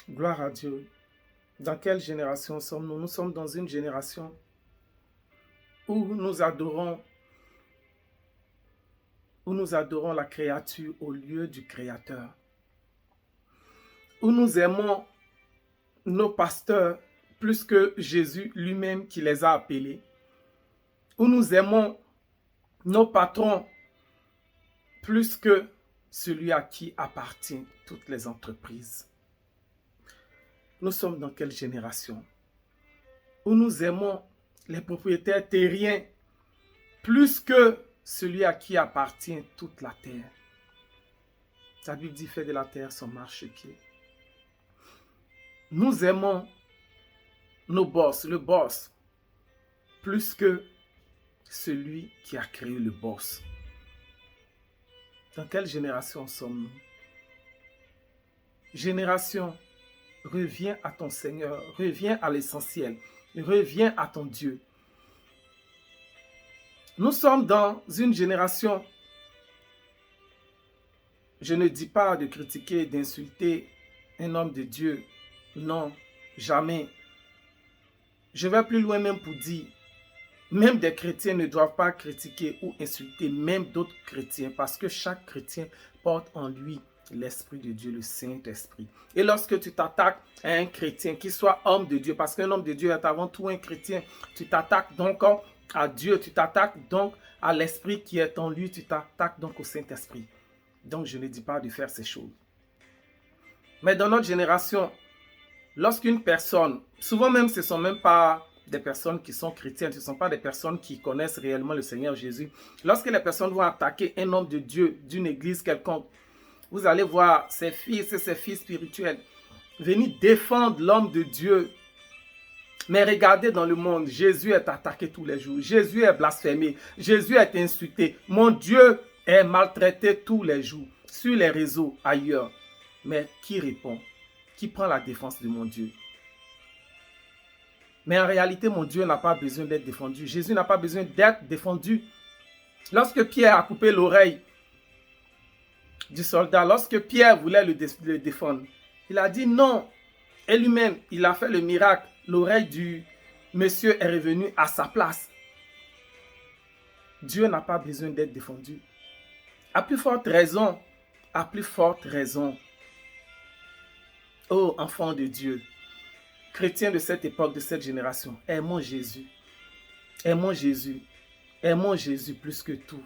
Gloire à Dieu. Dans quelle génération sommes-nous? Nous sommes dans une génération où nous adorons la créature au lieu du Créateur. Où nous aimons nos pasteurs plus que Jésus lui-même qui les a appelés. Où nous aimons nos patrons plus que celui à qui appartiennent toutes les entreprises. Nous sommes dans quelle génération? Où nous aimons les propriétaires terriens plus que celui à qui appartient toute la terre. La Bible dit, fait de la terre son marchepied. Nous aimons nos boss, le boss, plus que celui qui a créé le boss. Dans quelle génération sommes-nous? Génération, reviens à ton Seigneur, reviens à l'essentiel, reviens à ton Dieu. Nous sommes dans une génération, je ne dis pas de critiquer, d'insulter un homme de Dieu, non, jamais. Je vais plus loin même pour dire, même des chrétiens ne doivent pas critiquer ou insulter même d'autres chrétiens parce que chaque chrétien porte en lui l'Esprit de Dieu, le Saint-Esprit. Et lorsque tu t'attaques à un chrétien, qu'il soit homme de Dieu, parce qu'un homme de Dieu est avant tout un chrétien, tu t'attaques donc à Dieu, tu t'attaques donc à l'Esprit qui est en lui, tu t'attaques donc au Saint-Esprit. Donc je ne dis pas de faire ces choses. Mais dans notre génération, lorsqu'une personne, souvent même ce ne sont même pas des personnes qui sont chrétiennes, ce ne sont pas des personnes qui connaissent réellement le Seigneur Jésus. Lorsque les personnes vont attaquer un homme de Dieu d'une église quelconque, vous allez voir ses fils et ses filles spirituels venir défendre l'homme de Dieu. Mais regardez dans le monde, Jésus est attaqué tous les jours. Jésus est blasphémé. Jésus est insulté. Mon Dieu est maltraité tous les jours sur les réseaux, ailleurs. Mais qui répond? Qui prend la défense de mon Dieu? Mais en réalité, mon Dieu n'a pas besoin d'être défendu. Jésus n'a pas besoin d'être défendu. Lorsque Pierre a coupé l'oreille du soldat, lorsque Pierre voulait le défendre, il a dit non. Et lui-même, il a fait le miracle. L'oreille du monsieur est revenue à sa place. Dieu n'a pas besoin d'être défendu. À plus forte raison, ô enfants de Dieu, chrétiens de cette époque, de cette génération, aimons Jésus. Aimons Jésus. Aimons Jésus plus que tout.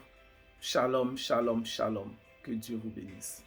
Shalom, shalom, shalom. Que Dieu vous bénisse.